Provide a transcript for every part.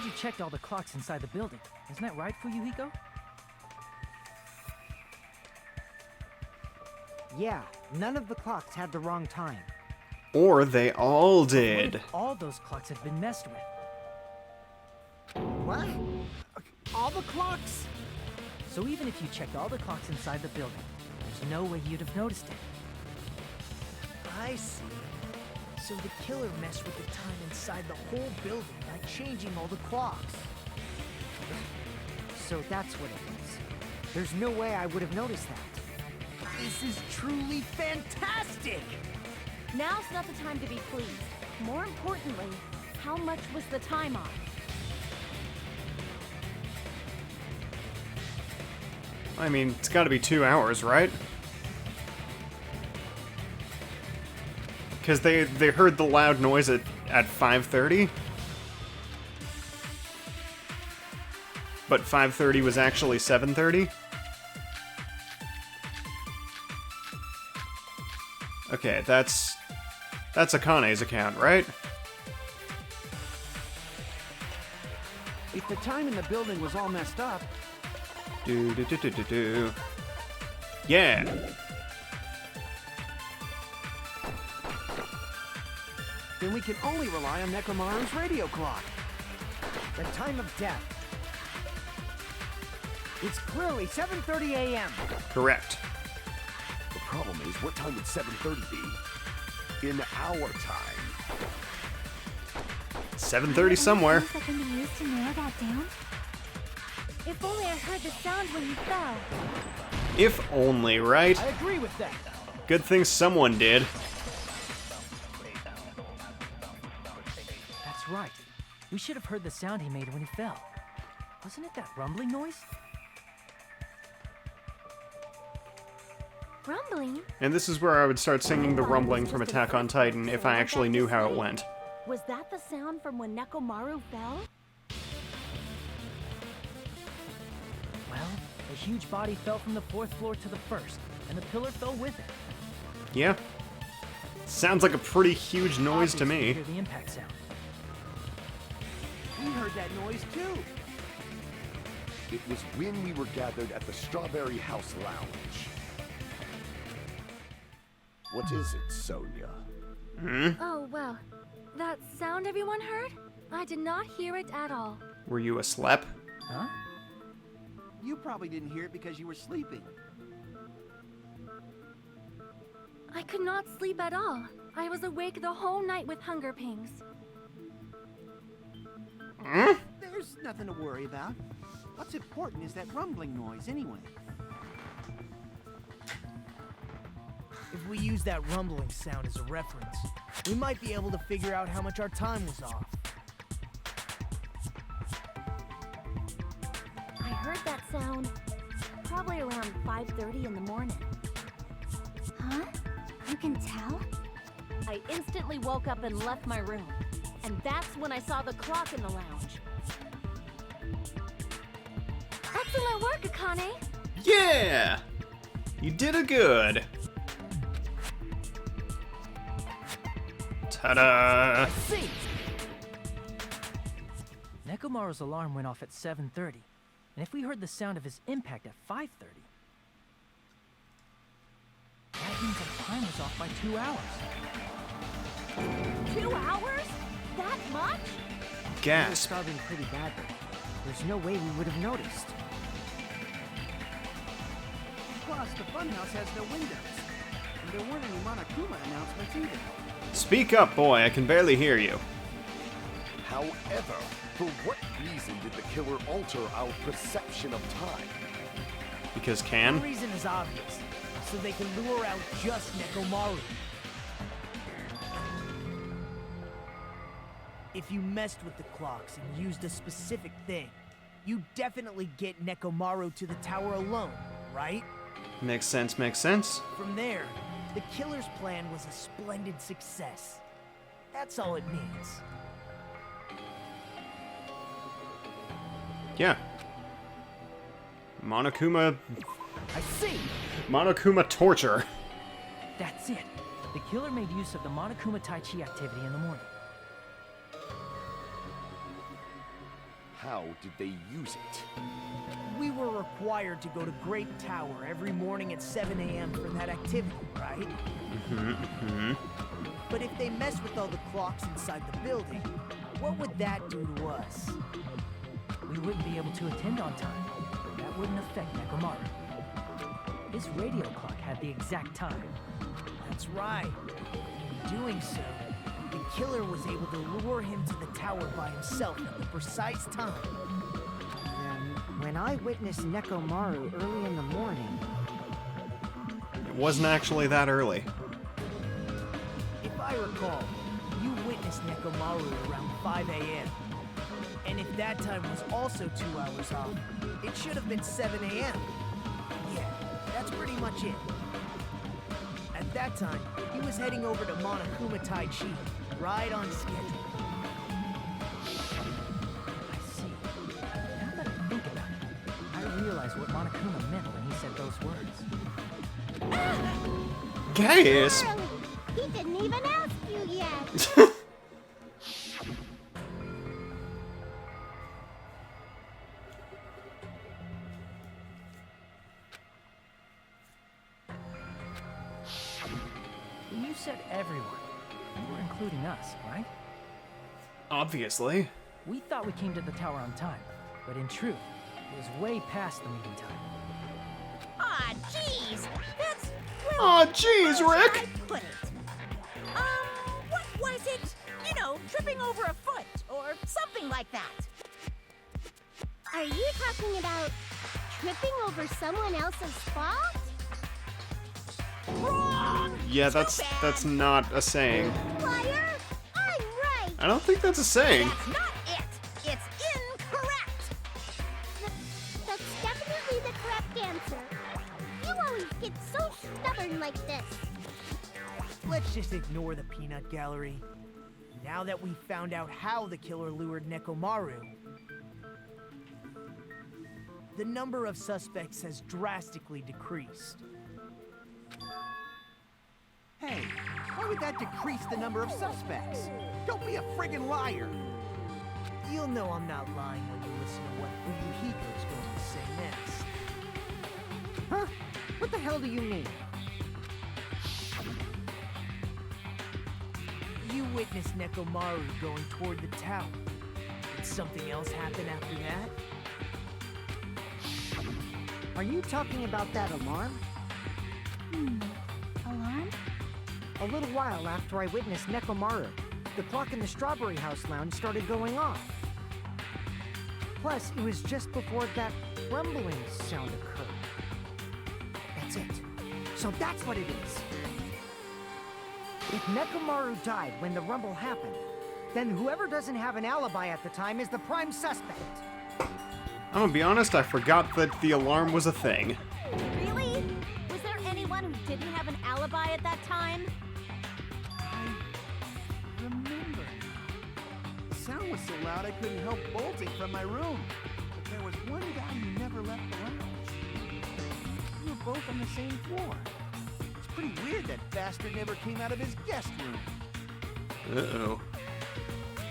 you checked all the clocks inside the building. Isn't that right, Fuyuhiko? Yeah, none of the clocks had the wrong time. Or they all What did. if all those clocks have been messed with? What? All the clocks? So even if you checked all the clocks inside the building, there's no way you'd have noticed it. I see. So the killer messed with the time inside the whole building by changing all the clocks. So that's what it is. There's no way I would have noticed that. This is truly fantastic! Now's not the time to be pleased. More importantly, how much was the time off? I mean, it's gotta be 2 hours, right? Because they heard the loud noise at 5:30? But 5:30 was actually 7:30? Okay, that's Akane's account, right? If the time in the building was all messed up, Yeah. then we can only rely on Nekomaru's radio clock. The time of death. It's clearly 7:30 a.m. Correct. The problem is, what time would 7:30 be? In our time. 7:30 somewhere. That can be used to narrow that down? If only I heard the sound when you fell. If only, right? I agree with that. Good thing someone did. That's right. We should have heard the sound he made when he fell. Wasn't it that rumbling noise? Rumbling? And this is where I would start singing the rumbling from Attack on Titan if I actually knew how it went. Was that the sound from when Nekomaru fell? Well, a huge body fell from the 4th floor to the 1st, and the pillar fell with it. Yeah. Sounds like a pretty huge noise to Obviously, me. hear the impact sound. We heard that noise too. It was when we were gathered at the Strawberry House Lounge. What is it, Sonia? Oh, well. That sound everyone heard? I did not hear it at all. Were you asleep? Huh? You probably didn't hear it because you were sleeping. I could not sleep at all. I was awake the whole night with hunger pangs. There's nothing to worry about. What's important is that rumbling noise anyway. If we use that rumbling sound as a reference, we might be able to figure out how much our time was off. I heard that sound probably around 5:30 in the morning. Huh? You can tell? I instantly woke up and left my room. And that's when I saw the clock in the lounge. Excellent work, Akane! Yeah! You did a good. Ta-da! See! Nekomaru's alarm went off at 7:30, and if we heard the sound of his impact at 5:30, that means our time was off by 2 hours. 2 hours? That much? It was Gasp. starving pretty badly. There's no way we would have noticed. Plus, the funhouse has no windows. And there weren't any Monokuma announcements either. Speak up, boy. I can barely hear you. However, for what reason did the killer alter our perception of time? Because The can? reason is obvious. So they can lure out just Nekomaru. If you messed with the clocks and used a specific thing, you definitely get Nekomaru to the tower alone, right? Makes sense, makes sense. From there, the killer's plan was a splendid success. That's all it means. Yeah. Monokuma I see! Monokuma torture. That's it. The killer made use of the Monokuma Tai Chi activity in the morning. how did they use it? We were required to go to Great Tower every morning at 7 a.m. for that activity, right? But if they mess with all the clocks inside the building, what would that do to us? We wouldn't be able to attend on time. That wouldn't affect Nekomaru. His radio clock had the exact time. That's right. In doing so, the killer was able to lure him to the tower by himself at the precise time. Then, when I witnessed Nekomaru early in the morning, It wasn't actually that early. If I recall, you witnessed Nekomaru around 5 a.m. And if that time was also 2 hours off, it should have been 7 a.m. Yeah, that's pretty much it. At that time, he was heading over to Monokuma Taichi, right on schedule. I see. Now that I think about it, I realize what Monokuma meant when he said those words. Gasp! He didn't even ask you yet. You said everyone. You were including us, right? Obviously. We thought we came to the tower on time, but in truth, it was way past the meeting time. Aw, jeez. That's... Aw, jeez, Rick! I'd put it. What was it? You know, tripping over a foot or something like that. Are you talking about tripping over someone else's fault? Wrong! Yeah, Too that's bad. not a saying. Liar! I'm right! I don't think that's a saying. That's not it. It's incorrect. That's definitely the correct answer. You always get so stubborn like this. Let's just ignore the peanut gallery. Now that we've found out how the killer lured Nekomaru, the number of suspects has drastically decreased. Hey, why would that decrease the number of suspects? Don't be a friggin' liar. You'll know I'm not lying when you listen to what Fuyuhiko's going to say next. huh? What the hell do you mean? You witnessed Nekomaru going toward the tower. Did something else happen after that? Are you talking about that alarm? Alarm? A little while after I witnessed Nekomaru, the clock in the Strawberry House lounge started going off. Plus, it was just before that rumbling sound occurred. That's it. So that's what it is. If Nekomaru died when the rumble happened, then whoever doesn't have an alibi at the time is the prime suspect. I'm gonna be honest, I forgot that the alarm was a thing. Really? Was there anyone who didn't have an alibi at that time? Remember. The sound was so loud I couldn't help bolting from my room. But there was one guy who never left the lounge. We were both on the same floor. It's pretty weird that bastard never came out of his guest room. Uh-oh.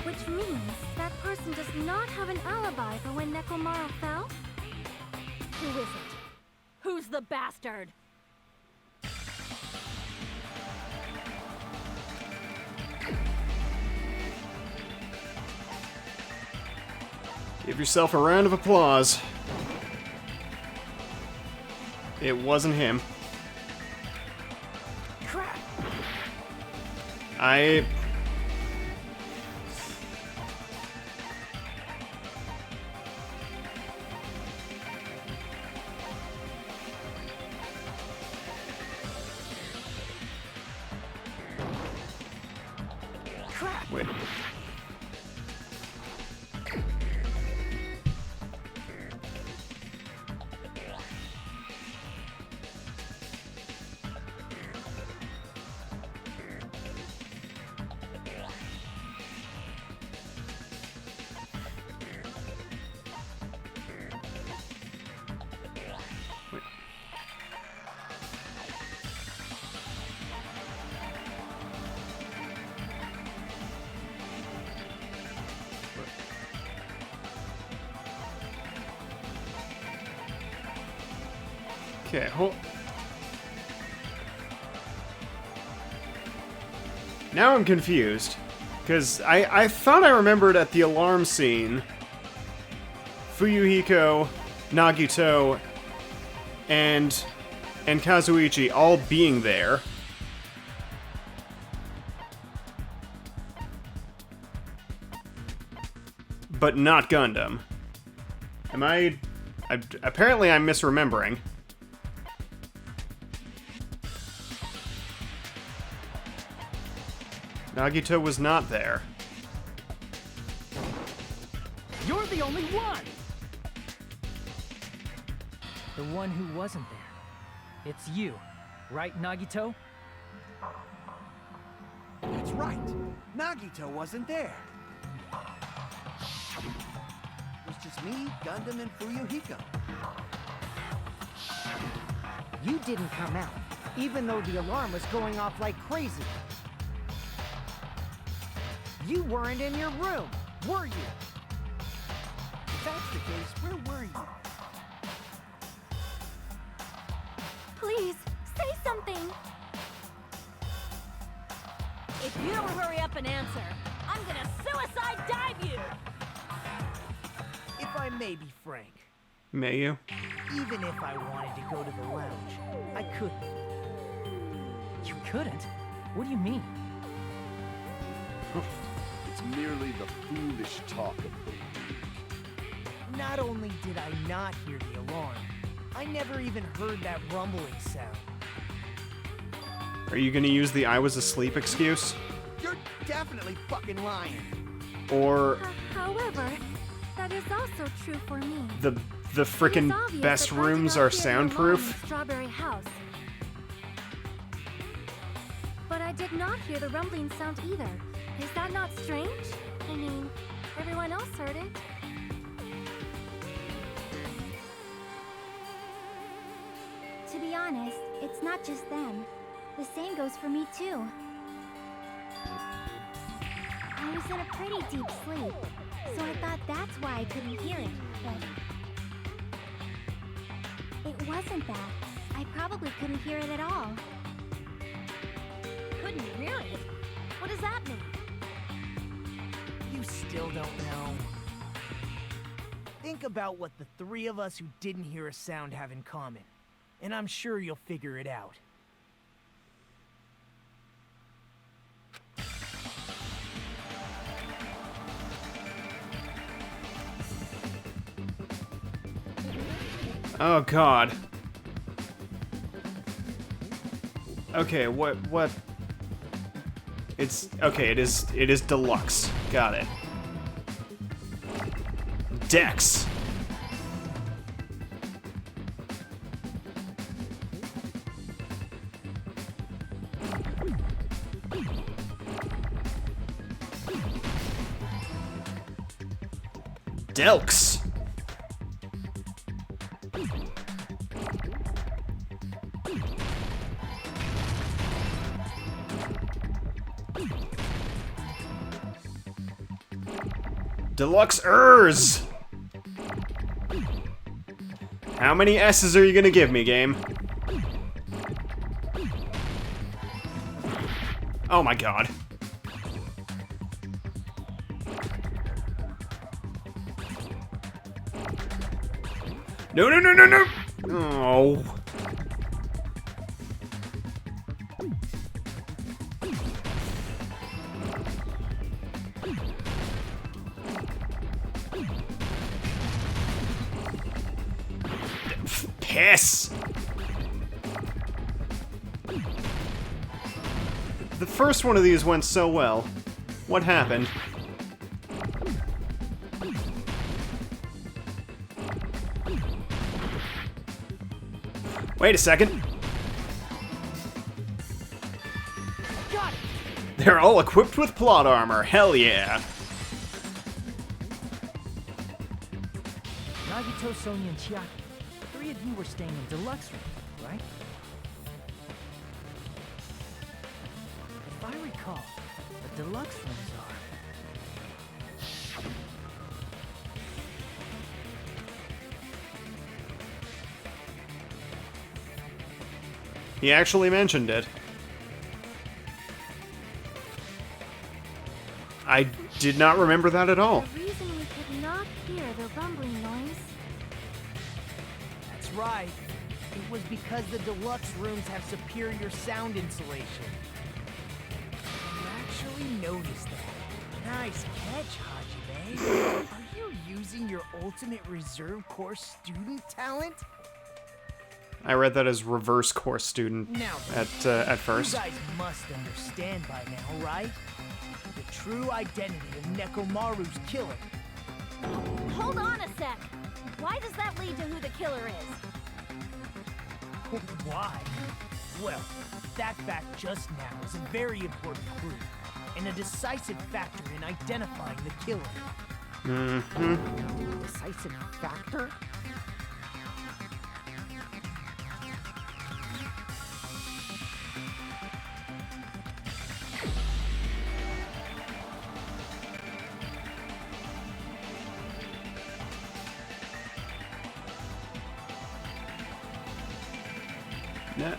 Which means that person does not have an alibi for when Nekomaru fell? Who is it? Who's the bastard? Give yourself a round of applause. It wasn't him. Crap! Wait. Okay, hold. Now I'm confused. Because I thought I remembered at the alarm scene Fuyuhiko, Nagito, and Kazuichi all being there. But not Gundam. Am I apparently I'm misremembering. Nagito was not there. You're the only one! The one who wasn't there. It's you, right, Nagito? That's right. Nagito wasn't there. It was just me, Gundam, and Fuyuhiko. You didn't come out, even though the alarm was going off like crazy. You weren't in your room, were you? If that's the case, where were you? Please, say something. If you don't hurry up and answer, I'm gonna suicide dive you! If I may be frank, May you? even if I wanted to go to the lounge, I couldn't. You couldn't? What do you mean? It's merely the foolish talk of the weak. Not only did I not hear the alarm, I never even heard that rumbling sound. Are you gonna use the I was asleep excuse? You're definitely fucking lying. Or However, that is also true for me. the frickin' It is obvious best that I did rooms not are hear the alarm in soundproof? Strawberry House. But I did not hear the rumbling sound either. Is that not strange? I mean, everyone else heard it. To be honest, it's not just them. The same goes for me too. I was in a pretty deep sleep, so I thought that's why I couldn't hear it, but it wasn't that. I probably couldn't hear it at all. Couldn't hear it? What does that mean? You still don't know. Think about what the three of us who didn't hear a sound have in common, and I'm sure you'll figure it out. Oh god. Okay, what it's okay, it is deluxe. Got it. Dex. Delks. Deluxe Urs! How many S's are you gonna give me, game? Oh my god. No, no, no, no, no! Oh. Piss! The first one of these went so well. What happened? Wait a second. Got it! They're all equipped with plot armor. Hell yeah. Nagito, Sonia, and Chiaki. The three of you were staying in deluxe room, right? If I recall, the deluxe rooms are... He actually mentioned it. I did not remember that at all. The reason we could not hear the rumbling noise. That's right. It was because the deluxe rooms have superior sound insulation. You actually noticed that. Nice catch, Hajime. Are you using your ultimate reserve course student talent? I read that as reverse course student Now, at first. You guys must understand by now, right? The true identity of Nekomaru's killer. Hold on a sec. Why does that lead to who the killer is? Why? Well, that fact just now is a very important clue, and a decisive factor in identifying the killer. Mm-hmm. Decisive factor? Yeah.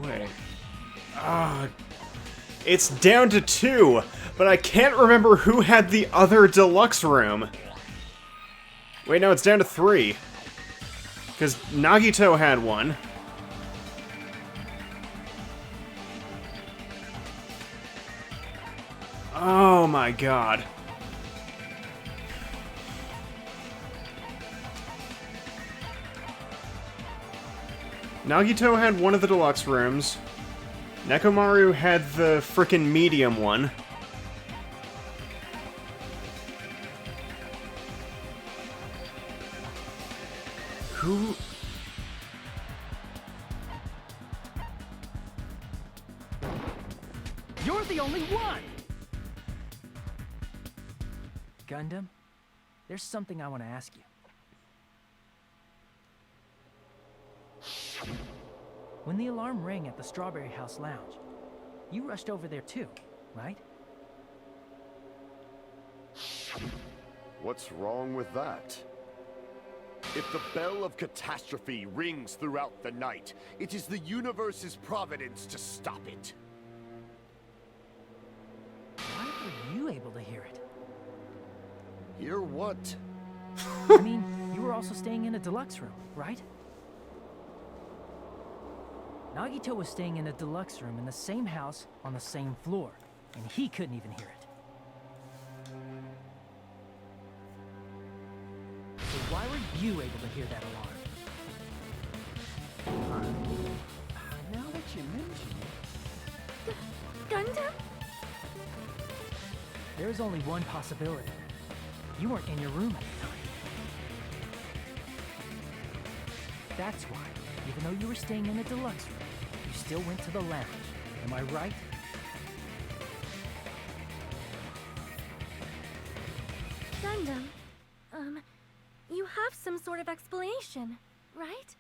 Wait. It's down to 2, but I can't remember who had the other deluxe room. Wait, no, it's down to 3. Because Nagito had one. Oh my god. Nagito had one of the deluxe rooms. Nekomaru had the frickin' medium one. Who... You're the only one! Gundam, there's something I want to ask you. When the alarm rang at the Strawberry House Lounge, you rushed over there too, right? What's wrong with that? If the bell of catastrophe rings throughout the night, it is the universe's providence to stop it. Why were you able to hear it? Hear what? I mean, you were also staying in a deluxe room, right? Nagito was staying in a deluxe room in the same house on the same floor, and he couldn't even hear it. So why were you able to hear that alarm? Now that you mention it, Gundam? There's only one possibility. You weren't in your room at the time. That's why, even though you were staying in a deluxe room, you still went to the lounge. Am I right? Gundam, you have some sort of explanation, right?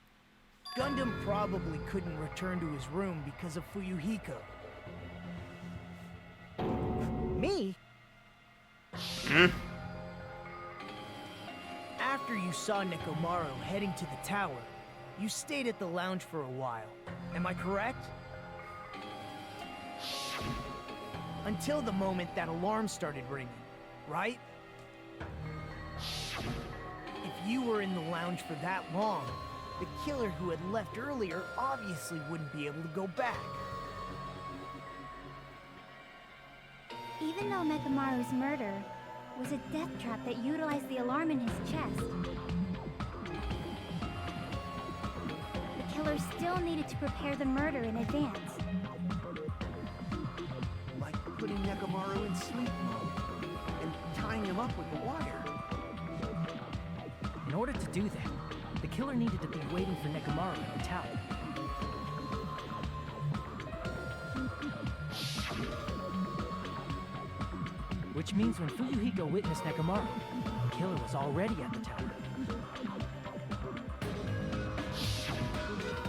Gundam probably couldn't return to his room because of Fuyuhiko. Me? After you saw Nekomaru heading to the tower, you stayed at the lounge for a while. Am I correct? Until the moment that alarm started ringing, right? If you were in the lounge for that long, the killer who had left earlier obviously wouldn't be able to go back. Even though Nekomaru's murder was a death trap that utilized the alarm in his chest, the killer still needed to prepare the murder in advance. like putting Nekomaru in sleep mode and tying him up with the wire. In order to do that, the killer needed to be waiting for Nekomaru at the tower. Which means when Fuyuhiko witnessed Nekomaru, the killer was already at the tower.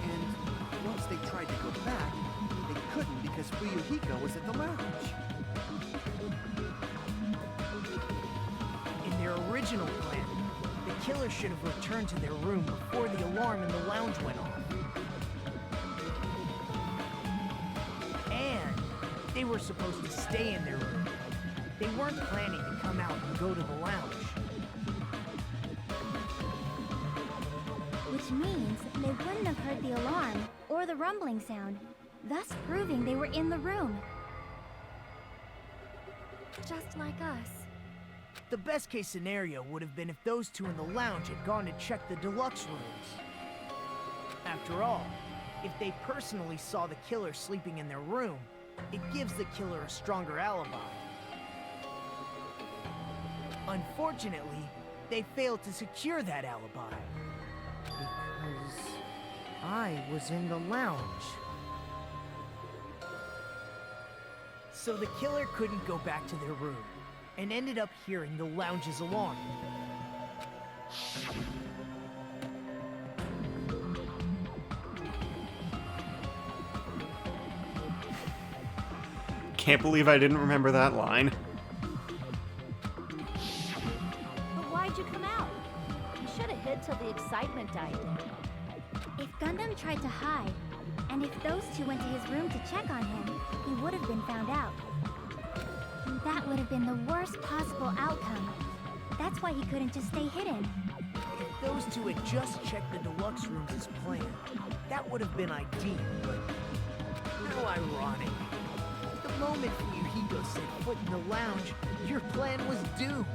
And once they tried to go back, they couldn't because Fuyuhiko was at the lounge. In their original plan, the killer should have returned to their room before the alarm in the lounge went off. And they were supposed to stay in their room. They weren't planning to come out and go to the lounge. Which means they wouldn't have heard the alarm or the rumbling sound, thus proving they were in the room. Just like us. The best case scenario would have been if those two in the lounge had gone to check the deluxe rooms. After all, if they personally saw the killer sleeping in their room, it gives the killer a stronger alibi. Unfortunately, they failed to secure that alibi. Because I was in the lounge. So the killer couldn't go back to their room, and ended up hearing the lounge's alarm. Can't believe I didn't remember that line. But why'd you come out? You should have hid till the excitement died down. If Gundam tried to hide, and if those two went to his room to check on him, he would have been found out. That would have been the worst possible outcome. That's why he couldn't just stay hidden. If those two had just checked the deluxe rooms as planned, that would have been ideal, but how ironic. The moment Fuyuhiko set foot in the lounge, your plan was doomed.